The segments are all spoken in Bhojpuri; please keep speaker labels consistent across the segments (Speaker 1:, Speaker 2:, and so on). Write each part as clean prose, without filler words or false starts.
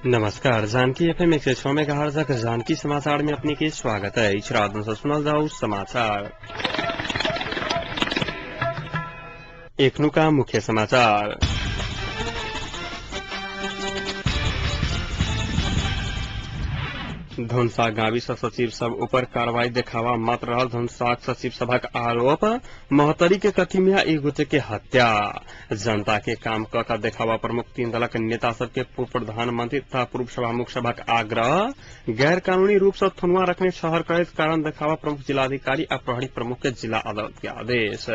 Speaker 1: नमस्कार। जानकी एफएम 106 मेगाहर्ट्ज तक जानकी समाचार में अपने के स्वागत है। रात से सुनल जाऊ समाचार। एकनु का मुख्य समाचार। धनुषा गाविस सचिव सब ऊपर कार्रवाई देखावा मात्र रहल धनुषाक सचिव सभक आरोप। महतरी के कथिमिया एक गोटे के हत्या। जनता के काम क देखावा प्रमुख तीन दलक नेता सबके पूर्व प्रधानमंत्री तथा पूर्व सभामुख सभक आग्रह। गैर कानूनी रूप से थुनुआ रखने शहर करैत कारण देखावा प्रमुख जिलाधिकारी आ प्रहरी प्रमुख के जिला अदालत के आदेश।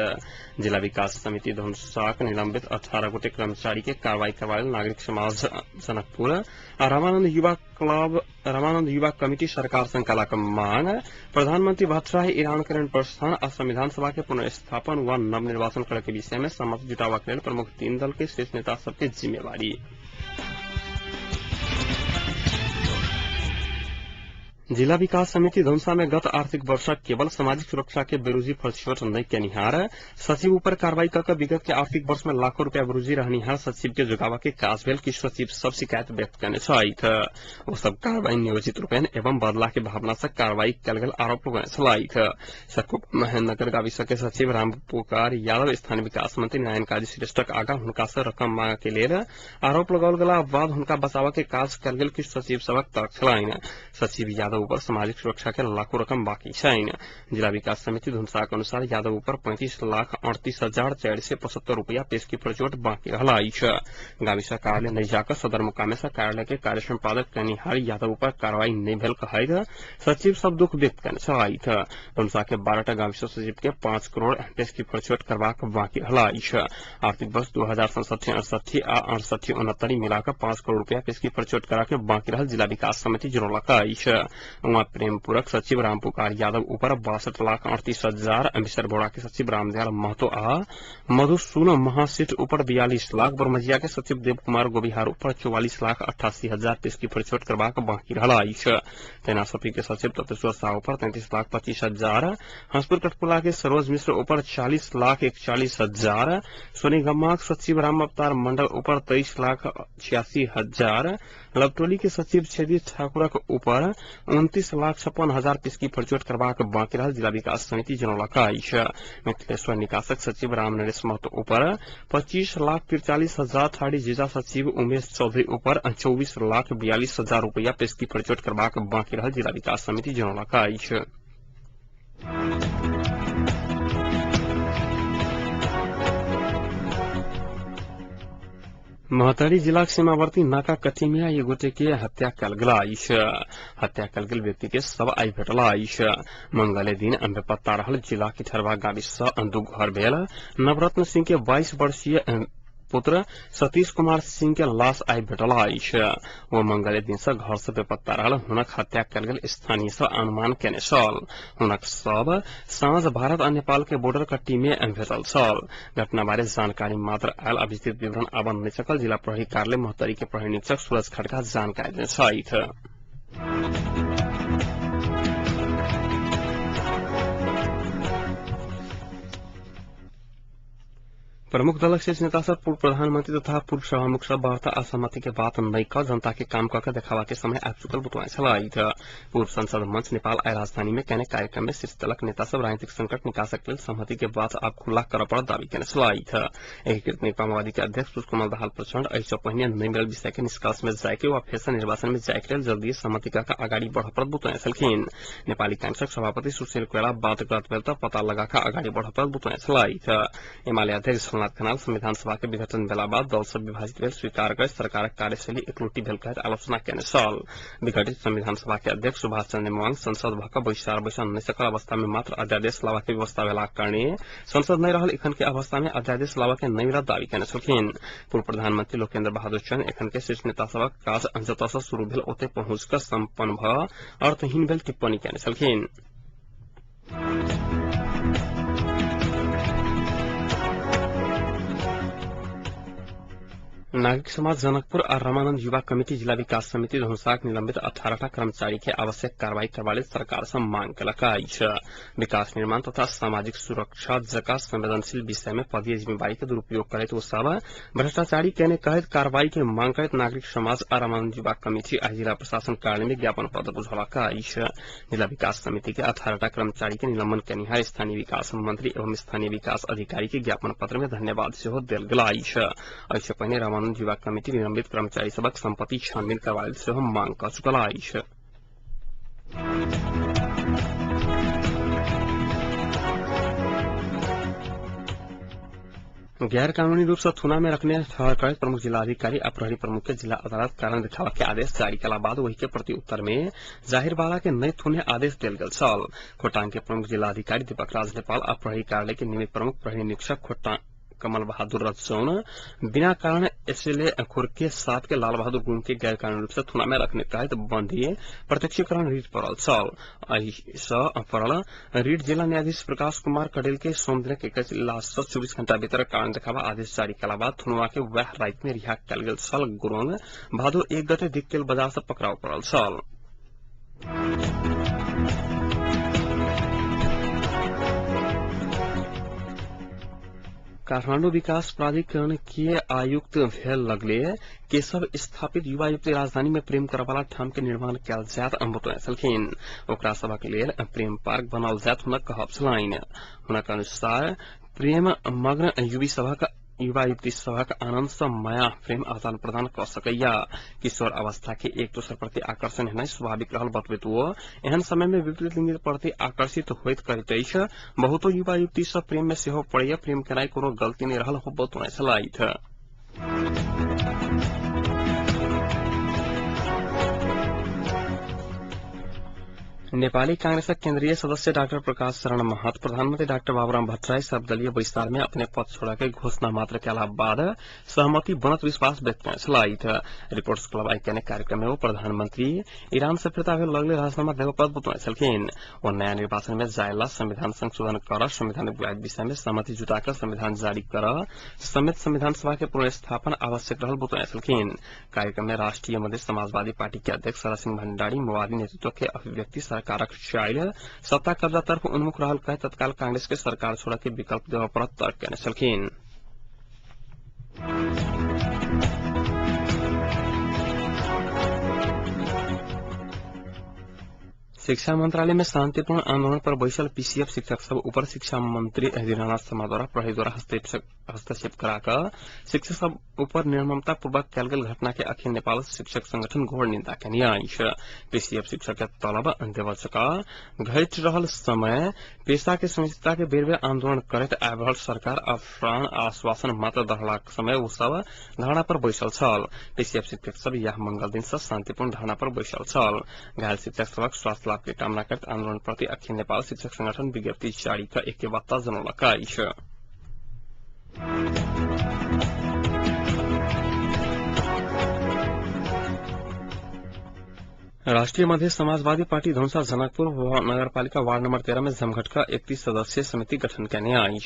Speaker 1: जिला विकास समिति धनुषाक निलंबित 18 गोटे कर्मचारी के कार्रवाई करवायल नागरिक समाज जनकपुर आ रामानंद युवा कमिटी सरकार संकला का मांग। प्रधानमंत्री भट्टराय ईरान करण प्रस्थान और संविधान सभा के पुनर्स्थापन व नवनिर्वाचन करे के विषय में सहमति जुटावा के प्रमुख तीन दल के शीर्ष नेता सबके जिम्मेवारी। जिला विकास समिति धनुषा में गत आर्थिक वर्ष केवल सामाजिक सुरक्षा के बेरोजी फरछोट नहीं के निहार सचिव ऊपर कार्रवाई कर विगत के आर्थिक वर्ष में लाखों रुपया बेरोजी रहनिहार सचिव के जुगावा के काज भेल की सचिव सब शिकायत व्यक्त करने वो सब कार्रवाई नियोजित रूपेण एवं बदला के भावना से कार्रवाई कल गेल आरोप लगाने सकुप महेंद्रनगर गाविस के सचिव रामपुकार यादव स्थानीय विकास मंत्री नारायण काजी श्रेष्ठक आगा हुनका से रकम मांग के लिए आरोप लगाओल गेला बाद हुनका बचाव के काज कल गेल की सचिव सबक तर्क छलाइन। सचिव यादव ऊपर सामाजिक सुरक्षा के लाखों रकम बाकी छैन। जिला विकास समिति धनुषा के अनुसार यादव ऊपर 35,38,475 रुपया पेश की प्रचोट बाकी रहला। गाविस कार्यालय नहीं जाकर सदर मुकामे से कार्यालय के कार्य संपादक कनिहार यादव ऊपर कार्रवाई नहीं भेल कहे सचिव सब दुख व्यक्त करने धनुषा के 12 गाविस सचिव के 5 करोड़ पेश की प्रचोट करवाक बाकी रहला। आर्थिक वर्ष 2067-68 आ 68-69 मिलाकर 5 करोड़ रुपया पेश की प्रचोट करा के बाकी रहल जिला विकास समिति जनौलक। प्रेमपुरक सचिव रामपुकार यादव ऊपर 62,38,000, अम्बिसर बोड़ा के सचिव रामदयाल महतो आ मधुसून महासेठ ऊपर 42 लाख, बरमजिया के सचिव देव कुमार गोबिहार ऊपर 44,88,000 पेश की प्रचोट करवाक बाकी रहला। तेनासपी के सचिव तपेश्वर शाह ऊपर 33,25,000, हंसपुर कटपुला के सरोज मिश्र ऊपर 40,41,000, सोनीगम्मा सचिव राम अवतार मंडल ऊपर 23,86,000, लवटोली के सचिव छेदी ठाकुरक ऊपर 29,56,000 पेश की प्रचोट करवाक बाकी रहल जिला विकास समिति जनौलक। मिथिलेश्वर निकासक सचिव राम नरेश महतो ऊपर 25,43,000, थाड़ी जिला सचिव उमेश चौधरी ऊपर 24,42,000 रुपया पेश की प्रचोट करवाक बाकी रहल जिला विकास समिति जनौलक। महतरी जिला सीमावर्ती नाका कथिमिया ये गोटे के हत्या कल गेला। हत्या कल गेल व्यक्ति के सब आई भेटला। मंगले दिन बेपत्ता रहल जिला की ठरवा गाविस दू घर भेल। नवरत्न सिंह के 22 वर्षीय पुत्र सतीश कुमार सिंह के लाश आई भेटला। वो मंगले दिन से घर से बेपत्ता रहल। हुनक हत्या कल गेल स्थानीय से अनुमान केने छल। हुनक सब साँझ भारत और नेपाल के बॉर्डर कट्टी में भेटल छल। घटना बारे जानकारी मात्र आयल। अभिजित विवरण अब नहीं सकल। जिला प्रहरी कार्यालय महतरी के प्रहरी निरीक्षक सूरज खड़का जानकारी देने। प्रमुख दलक शीर्ष नेता सब पूर्व प्रधानमंत्री तथा पूर्व सभामुख सब वार्ता असहमति के बात नहीं कर जनता के काम करके देखावा के समय आ चुकल बुतवाई पूर्व संसद मंच नेपाल आय राजधानी में कहने कार्यक्रम में शीर्ष दलक नेता सब राजनीतिक संकट निकास के सहमति के बाद अब खुला कर पड़ दावी करने एकीकृत नेकपा माओवादी के अध्यक्ष पुष्पकमल दाहाल प्रचंड ऐसा पहिने नहीं मिलल विषय के निष्कर्ष में जाके व फेर निर्वाचन में जाके जल्दी सहमति का अगाडि बढ़परत बुतवाई नेपाली कांग्रेसक सभापति सुशील कोइराला बात करत बेल पता लगा अगाडि बढ़परत बुतवाई एमाले अध्यक्ष खनाल संविधान सभा के विघटन भेला बाद दल से विभाजित भेल स्वीकार कर सरकार कार्यशैली एकलुटी भेल कहत आलोचना केने छल। विघटित संविधान सभा के अध्यक्ष सुभाष चंद्र नेमांग संसद भक बहिष्कार बैसा नहीं सकल अवस्था में मात्र अध्यादेश लावा के व्यवस्था भेला कारणे संसद नहीं रहल एखन के अवस्था में अध्यादेश लावा के नहीं मिला दावी केने छलखिन। पूर्व प्रधानमंत्री लोकेन्द्र बहादुर चंद एखन के शीर्ष नेता सभक काज जतऽ से शुरू भेल ओते पहुंच कर संपन्न भ अर्थहीन भेल टिप्पणी केने छलखिन। नागरिक समाज जनकपुर और रामानंद युवा कमिटी जिला विकास समिति धनुषाक निलंबित 18 कर्मचारी के आवश्यक कार्रवाई करवाले सरकार से मांग कलकाई विकास निर्माण तथा सामाजिक सुरक्षा जका संवेदनशील विषय में पदीय जिम्मेवारी के दुरुपयोग करे तो सब भ्रष्टाचारी कहने कहित कार्रवाई के मांग करत नागरिक समाज और रामानंद युवा कमिटी आज जिला प्रशासन कार्यालय में ज्ञापन पत्र बुझलकाई जिला विकास समिति के 18 कर्मचारी के निलंबन करनिहार स्थानीय विकास मंत्री एवं स्थानीय विकास अधिकारी के ज्ञापन पत्र में धन्यवाद सेहो देल गेल ऐसे पहले रामानंद युवा कमिटी निलंबित कर्मचारी सबक संपत्ति छानबीन करवाने से हम मांग कर चुकल गैर कानूनी रूप से थुना में रखने ठहर प्रमुख जिलाधिकारी और प्रहरी प्रमुख के जिला अदालत कारण दिखावा के आदेश जारी कला बाद वही के प्रति उत्तर में जाहिर बाला के नई थुने आदेश दिल गल छल खोटांग के प्रमुख जिलाधिकारी दीपक राज नेपाल और प्रहरी कार्यालय के निमित्त प्रमुख प्रहरी निरीक्षक खोटांग कमल बहादुर रजौन बिना कारण एसएलए खुर्के 7 के लाल बहादुर गुण के गैर कानूनी रूप से थुना में रखने तहत बंदी प्रत्यक्षीकरण रीट पड़ल रीट जिला न्यायाधीश प्रकाश कुमार कडेल के सोमदिन के 24 घंटा भीतर कारण देखावा आदेश जारी कला बाद थुनुआ के वह रात में रिहा कल गेल छल गुरुंग भादो 1 गते दिक्केल बाजार से पकड़ाव पड़ल छल काठमांडू विकास प्राधिकरण के आयुक्त भेल लगले केशव स्थापित युवा आयुक्त राजधानी में प्रेम करवाला ठाम के निर्माण कयल जायत बतौने छलखिन ओकरा सभा के लेल प्रेम पार्क बनाओल जायत हुनक कहब छलनि हुनक अनुसार प्रेम मग्न युवा युवती सभा का आनंद से माया प्रेम आदान प्रदान कर सकैया किशोर अवस्था के एक दोसर प्रति आकर्षण होना स्वाभाविक रहल बतबैत एहन समय में विपरीत लिंग प्रति आकर्षित होइत करैत बहुतो युवा युवती सब प्रेम में सेहो पड़ैया प्रेम केनाई कोनो गलती नहीं रहल हो बतौने छलथि नेपाली कांग्रेसक केंद्रीय सदस्य डॉक्टर प्रकाश शरण महत प्रधानमंत्री डॉक्टर बाबूराम भट्टराई सर्वदलीय बहिष्कार में अपने पद छोड़ा के घोषणा मात्र के बाद सहमति बनत विश्वास व्यक्त कर रिपोर्ट्स क्लब आइकने कार्यक्रम में वो प्रधानमंत्री ईरान से फिरता हुए लगले राजीनामा देव पद बतौने छलखिन वो नया निर्वाचन में जायला संविधान संशोधन कर संविधान विषय में सहमति जुटाकर संविधान जारी कर समेत संविधान सभा के पुनर्स्थापन आवश्यक रहल बतौने छलखिन कार्यक्रम में राष्ट्रीय मधेश समाजवादी पार्टी के अध्यक्ष सरसिंह भण्डारी माओवादी नेतृत्व के अभिव्यक्ति सरकारक चाइल सत्ता कब्जा तरफ उन्मुख रहल कहे तत्काल कांग्रेस के सरकार छोड़ा के विकल्प देवा पर तर्क करने छलखिन शिक्षा मंत्रालय में शांतिपूर्ण आंदोलन पर बैसल पीसीएफ शिक्षक सब ऊपर शिक्षा मंत्री दीनानाथ शर्मा द्वारा प्रहरी द्वारा हस्तक्षेप कराकर शिक्षक सब ऊपर निर्ममता पूर्वक कयल गेल घटना के अखिल नेपाल शिक्षक संगठन घोर निंदा कयलनि पीसीएफ शिक्षक के तलब देवल घट रहल समय पेशा के सुनिश्चितता के बेर बेर आंदोलन करैत आबि रहल सरकार अफरान आश्वासन मात्र दहलाक समय ओ सब धरना पर बैसल छल पीसीएफ शिक्षक सब यह मंगल दिन से शांतिपूर्ण धरना पर बैसल छल घायल शिक्षक सबक स्वास्थ्य लाभ की कामना करते आंदोलन प्रति अखिल नेपाल शिक्षक संगठन विज्ञप्ति जारी कर एक वार्ता जनौलक राष्ट्रीय मधेश समाजवादी पार्टी धनुषा जनकपुर नगरपालिका वार्ड नंबर 13 में जमघट का 31 सदस्यीय समिति गठन करने आई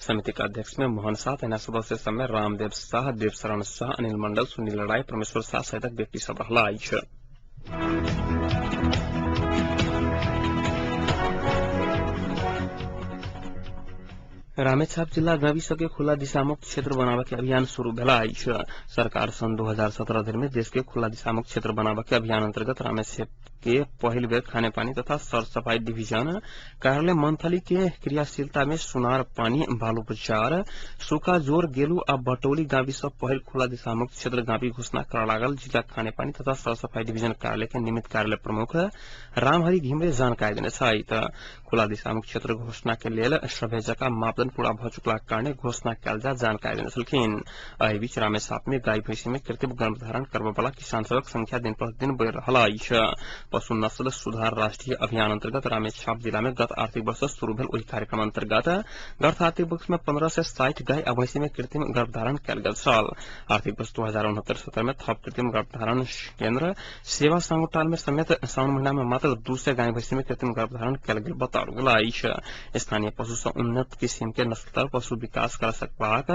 Speaker 1: समिति का अध्यक्ष में मोहन शाह तैना सदस्य सब में रामदेव शाह देवशरण शाह अनिल मंडल सुनील राय परमेश्वर शाह सहित व्यक्ति सब रहला रामेछाप जिला गाविस के खुला दिशामुक्त क्षेत्र बनावे के अभियान शुरू भेला सरकार सन 2017 धरि में देश के खुला दिशामुक्त क्षेत्र बनावे के अभियान अंतर्गत रामेछाप के पहल बेर खाने पानी तथा सर सफाई डिवीजन कार्यालय मंथली के क्रियाशीलता में सुनार पानी बालुपचार सूखा जोर गेलू आ बटौली गाविस पहल खुला दिशामुक्त क्षेत्र गावी घोषणा कर लागल जिला खाने पानी तथा सर सफाई डिवीजन कार्यालय के निमित्त कार्यालय प्रमुख रामहरि घिमरे जानकारी देने खुला दिशामुक्त क्षेत्र घोषणा के लिए सभ्य जका मापदंड पूरा भ चुकला कारण घोषणा कयल जा जानकारी देने छलखिन एहि बीच रामेछाप में गाय भैंसी में कृत्रिम गर्भधारण करबे वाला किसान सबक संख्या दिन प्रतिदिन बढ़ि रहल पशु नस्ल सुधार राष्ट्रीय अभियान अंतर्गत रामेछाप जिला में गत आर्थिक वर्ष शुरू भेल ओहि कार्यक्रम अंतर्गत गत आर्थिक वर्ष में 15 से 60 गाय आ भैंसी में कृत्रिम गर्भधारण कयल गेल छल आर्थिक वर्ष 2069-70 में थप कृत्रिम गर्भधारण केंद्र सेवा सांगोटाल में समेत सावन महीना में मात्र 200 गाय भैंसी में कृत्रिम गर्भधारण कयल गेल बताओल गेल स्थानीय पशु से उन्नत किस्म के नस्ल पशु विकास कर सकबाक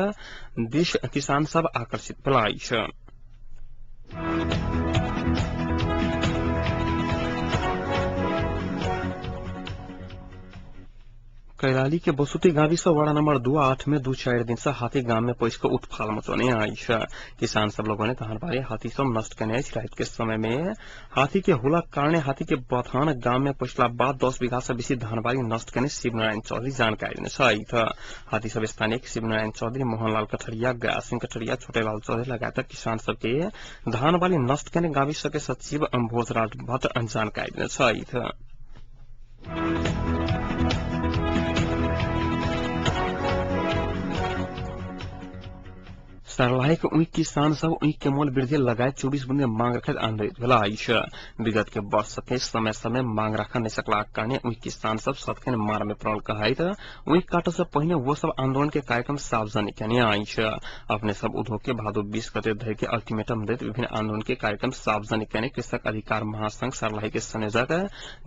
Speaker 1: दिश किसान सब आकर्षित भेलाइछ। कैलाली के बसुती गाविस वार्ड नंबर 2-8 में 2-4 दिन से हाथी गांव में पैस को उत्फाल मचौने आई है। किसान सब लोगों ने धान बारी हाथी सब नष्ट करने रात के समय में हाथी के हुला कारण हाथी के बथान गांव में पहुंचला बाद 10 बीघा से बेसी धान बारी नष्ट करने शिवनारायण चौधरी जानकारी देने। हाथी सब स्थानीय शिवनारायण चौधरी, मोहनलाल कठरिया, गया सिंह कठरिया, छोटेलाल चौधरी लगातार किसान सबके धान बारी नष्ट करने गाविस के सचिव भोजराज भट्ट जानकारी देने। सर्लाही के उई किसान सब उई के मोल वृद्धि लगाए 24 बुंदे मांग रखत आंदोलित भेला। विगत के वर्ष के समय समय मांग रखा नहीं सकला कारण उई किसान सब सतखे मार में पड़ल कहत उई काट से पहले वो सब आंदोलन के कार्यक्रम सार्वजनिक करने आई। अपने सब उद्योग के भादो 20 गते धर के अल्टीमेटम देत विभिन्न आंदोलन के कार्यक्रम सार्वजनिक करने कृषक अधिकार महासंघ सर्लाही के संयोजक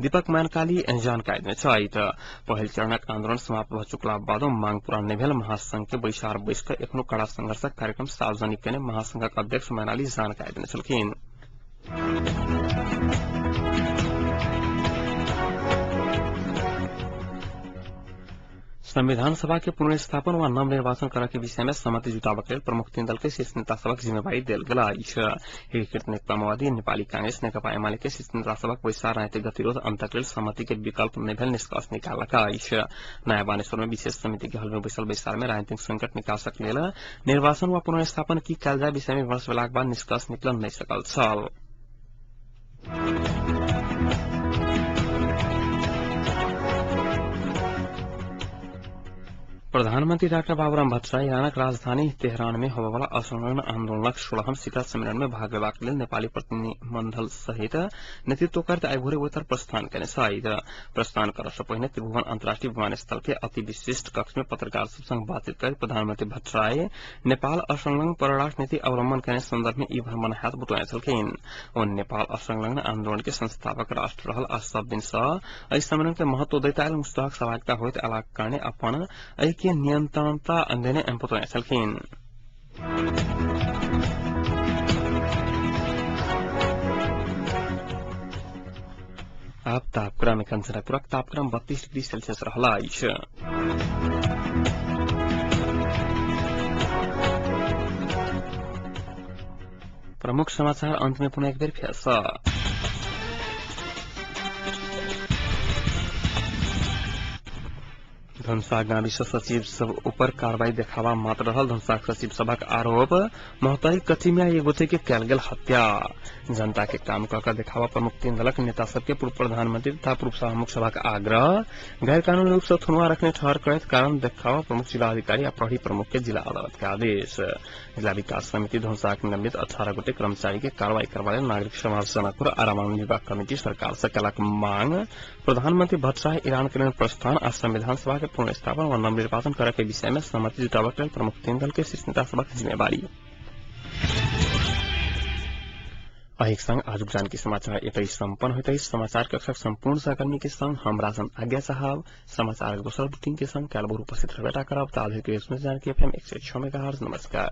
Speaker 1: दीपक मैनकाली जानकारी देने। पहल चरणक आंदोलन समाप्त भ चुकला बाद मांग पूरा नहीं भेल महासंघ के बैसार बैस एखनो कड़ा संघर्ष कार्यक्रम सार्वजनिक करने महासंघ अध्यक्ष मैनाली जानकारी देने छलखिन। संविधान सभा के पुनर्स्थापन व नव निर्वाचन करा के विषय में सहमति जुटाबक लेल प्रमुख तीन दल के शीर्ष नेता सबक जिम्मेवारी देल गेल अछि। एकीकृत नेकपा माओवादी, नेपाली कांग्रेस, नेकपा एमाले के शीर्ष नेता सबक बैसार राजनीतिक गतिरोध अंतक लेल सहमति के विकल्प नहीं भेल निष्कर्ष निकालक अछि। नया बानेश्वर में विशेष समिति के हल में बैसल बैसार में राजनीतिक संकट निकासक लेल निर्वाचन व पुनर्स्थापन की कयल जाय विषय में विमर्श भेलाक बाद निष्कर्ष निकल नहीं सकल छल। प्रधानमंत्री डॉक्टर बाबूराम भट्टराई ईरानक राजधानी तेहरान में होबयवला असंलग्न आंदोलनक 16वीं शिखर सम्मेलन में भाग लेबाक लेल नेपाली प्रतिनिधिमंडल सहित नेतृत्व करते आइ भोरे ओतर प्रस्थान केने शायद प्रस्थान करय से पहिने त्रिभुवन अंतर्राष्ट्रीय विमानस्थल के अति विशिष्ट कक्ष में पत्रकार सब संग बातचीत कर प्रधानमंत्री भट्टराई नेपाल असंलग्न परराष्ट्र नीति अवलंबन करने संदर्भ में ई भ्रमण हाथ बुटोने छलखिन। ओ नेपाल असंलग्न आंदोलन के संस्थापक राष्ट्र रहल आ सब दिन से एहि सम्मेलन के महत्व दैत आयल मुस्तहक सहभागिता होइत अयलाक कारणे अपन के नियंत्रणता देने बुतोने छलखिन। अब तापक्रम में कंचनपुरक तापक्रम 32 डिग्री सेल्सियस रहला अछि। प्रमुख समाचार अंत में पुनः एक बेर फिर से धनुषा गाविस सचिव सब ऊपर कार्रवाई देखावा मात्र रहल। धनुषा सचिव सभक आरोप मोहतरी कथी में एगो के कयल गेल हत्या। जनता के काम कर देखावा प्रमुख तीन दलक नेता सबके पूर्व प्रधानमंत्री तथा पूर्व सभामुख सभक आग्रह। गैर कानूनी रूप से थुनुआ रखने ठहर करैत कारण देखावा प्रमुख जिला अधिकारी आ प्रहरी प्रमुख के जिला अदालत के आदेश। जिला विकास समिति धनुषा के निलंबित 18 गोटे कर्मचारी के कार्रवाई करवा नागरिक समाज जनकपुर आ रामायण विभाग कमिटी सरकार से कलक मांग। प्रधानमंत्री भट्टराई ईरान के प्रस्थान आ संविधान सभा के पुनर्स्थापन व नव निर्वाचन करे के विषय में सहमति जुटाबक लेल प्रमुख तीन दल के शीर्ष नेता सबक जिम्मेवारी। अहिक संग आजुक जानकी समाचार एतै संपन्न होइत समाचार कक्षक संपूर्ण सहकर्मी के संग हम राजन आज्ञा साहब समाचार दोसर बुलेटिन के संग काल्हि उपस्थित रहबेटा करब। ताधरि के जानकी एफएम 106 मेगाहर्ट्ज। नमस्कार।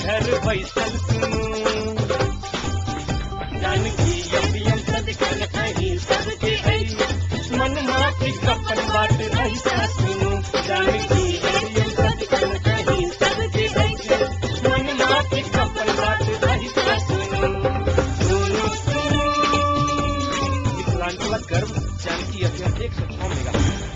Speaker 2: घर बैसल सुनू जानकी अभियन सदकन कहीं सबके मन माफी कपन बात ऐसा सुनू जानकी अभियन सदकन कहीं सबके मन माफी कपन बात ऐसा सुनू सुनू सुनू। मिथिलांचल गर्व जानकी अभियन 106 मेगा।